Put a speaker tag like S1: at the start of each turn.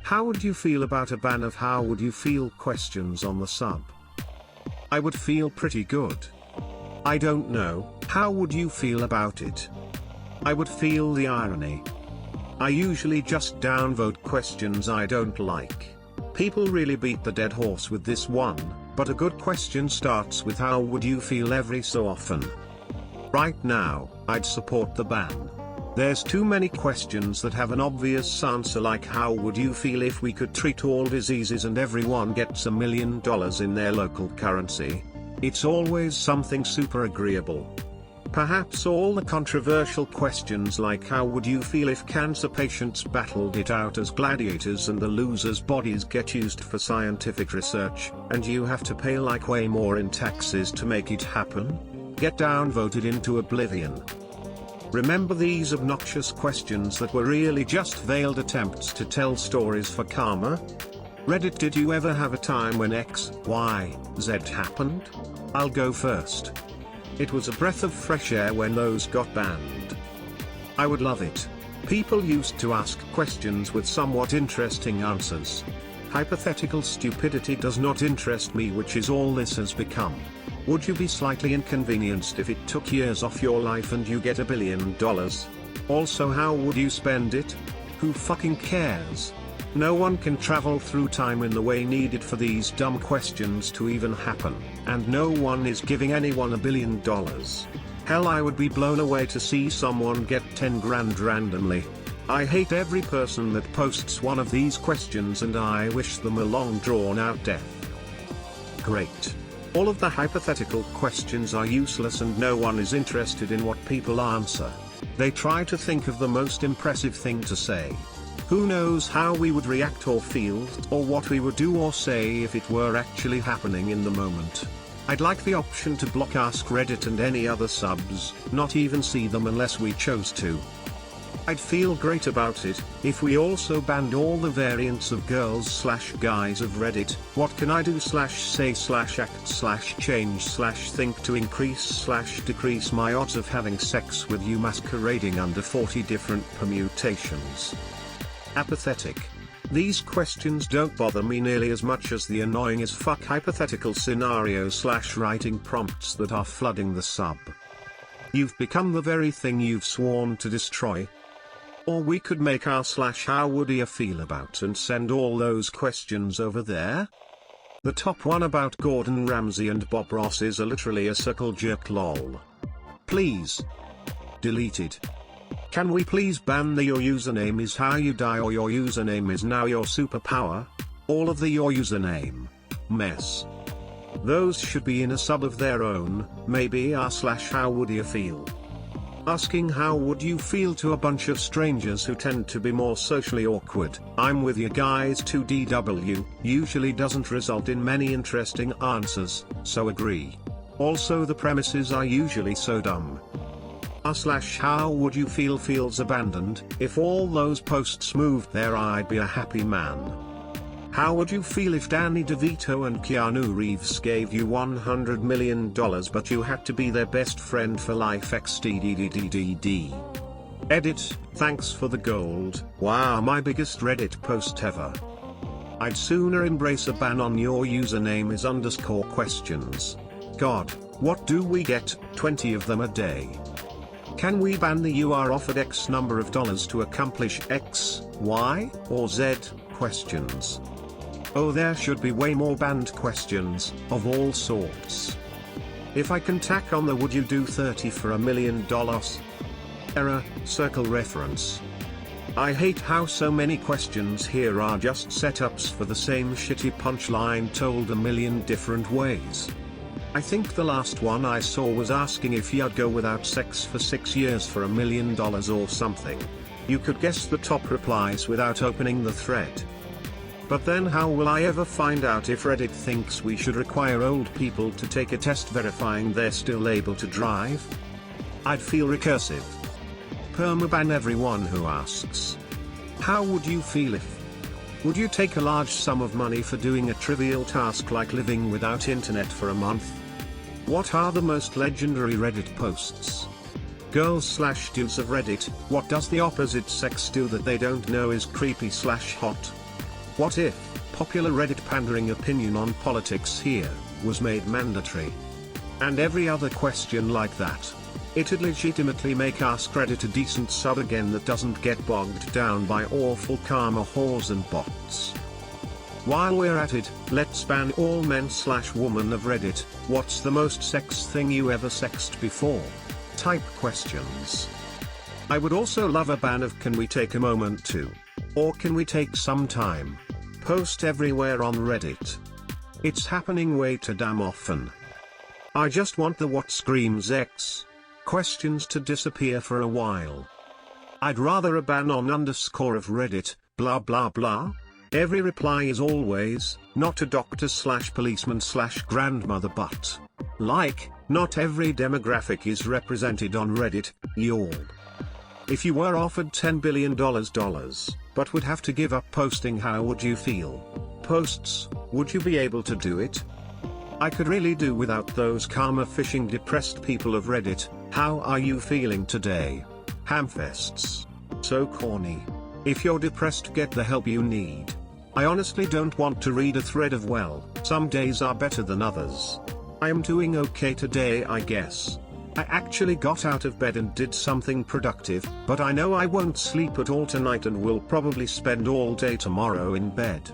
S1: How would you feel about a ban of how would you feel questions on the sub? I would feel pretty good. I don't know, how would you feel about it? I would feel the irony. I usually just downvote questions I don't like. People really beat the dead horse with this one, but a good question starts with how would you feel every so often. Right now, I'd support the ban. There's too many questions that have an obvious answer, like how would you feel if we could treat all diseases and everyone gets $1 million in their local currency? It's always something super agreeable. Perhaps all the controversial questions like how would you feel if cancer patients battled it out as gladiators and the losers' bodies get used for scientific research, and you have to pay like way more in taxes to make it happen? Get downvoted into oblivion. Remember these obnoxious questions that were really just veiled attempts to tell stories for karma? Reddit, did you ever have a time when X, Y, Z happened? I'll go first. It was a breath of fresh air when those got banned. I would love it. People used to ask questions with somewhat interesting answers. Hypothetical stupidity does not interest me, which is all this has become. Would you be slightly inconvenienced if it took years off your life and you get $1 billion? Also, how would you spend it? Who fucking cares? No one can travel through time in the way needed for these dumb questions to even happen, and no one is giving anyone $1 billion. Hell, I would be blown away to see someone get 10 grand randomly. I hate every person that posts one of these questions, and I wish them a long drawn out death. Great. All of the hypothetical questions are useless and no one is interested in what people answer. They try to think of the most impressive thing to say. Who knows how we would react or feel, or what we would do or say if it were actually happening in the moment. I'd like the option to block AskReddit and any other subs, not even see them unless we chose to. I'd feel great about it if we also banned all the variants of girls/guys of Reddit. What can I do /say/act/change/think to increase/decrease my odds of having sex with you masquerading under 40 different permutations? Apathetic. These questions don't bother me nearly as much as the annoying as fuck hypothetical scenario/writing prompts that are flooding the sub. You've become the very thing you've sworn to destroy. Or we could make our /how would you feel about and send all those questions over there? The top one about Gordon Ramsay and Bob Ross is literally a circle jerk lol. Please. Deleted. Can we please ban the your username is how you die or your username is now your superpower? All of the your username mess. Those should be in a sub of their own, maybe r/how would you feel. Asking how would you feel to a bunch of strangers who tend to be more socially awkward, I'm with you guys 2DW, usually doesn't result in many interesting answers, so agree. Also the premises are usually so dumb. r/how would you feel feels abandoned. If all those posts moved there I'd be a happy man. How would you feel if Danny DeVito and Keanu Reeves gave you $100 million but you had to be their best friend for life xddddd? Edit, thanks for the gold. Wow, my biggest Reddit post ever. I'd sooner embrace a ban on your username is _questions. God, what do we get, 20 of them a day? Can we ban the you are offered X number of dollars to accomplish X, Y, or Z questions? Oh, there should be way more banned questions, of all sorts. If I can tack on the would you do 30 for $1 million? Error, circle reference. I hate how so many questions here are just setups for the same shitty punchline told a million different ways. I think the last one I saw was asking if you'd go without sex for 6 years for $1 million or something. You could guess the top replies without opening the thread. But then how will I ever find out if Reddit thinks we should require old people to take a test verifying they're still able to drive? I'd feel recursive. Permaban everyone who asks. How would you feel if? Would you take a large sum of money for doing a trivial task like living without internet for a month? What are the most legendary Reddit posts? Girls/dudes of Reddit, what does the opposite sex do that they don't know is creepy/hot? What if popular Reddit pandering opinion on politics here was made mandatory? And every other question like that. It'd legitimately make AskReddit a decent sub again that doesn't get bogged down by awful karma whores and bots. While we're at it, let's ban all men/woman of Reddit. What's the most sex thing you ever sexed before? Type questions. I would also love a ban of can we take a moment to, or can we take some time, post everywhere on Reddit. It's happening way too damn often. I just want the what screams X questions to disappear for a while. I'd rather a ban on underscore of Reddit, blah blah blah. Every reply is always, not a doctor/policeman/grandmother but. Like, not every demographic is represented on Reddit, y'all. If you were offered $10 billion, but would have to give up posting, how would you feel? Posts, would you be able to do it? I could really do without those karma fishing depressed people of Reddit. How are you feeling today? Hamfests. So corny. If you're depressed, get the help you need. I honestly don't want to read a thread of well, some days are better than others. I am doing okay today, I guess. I actually got out of bed and did something productive, but I know I won't sleep at all tonight and will probably spend all day tomorrow in bed.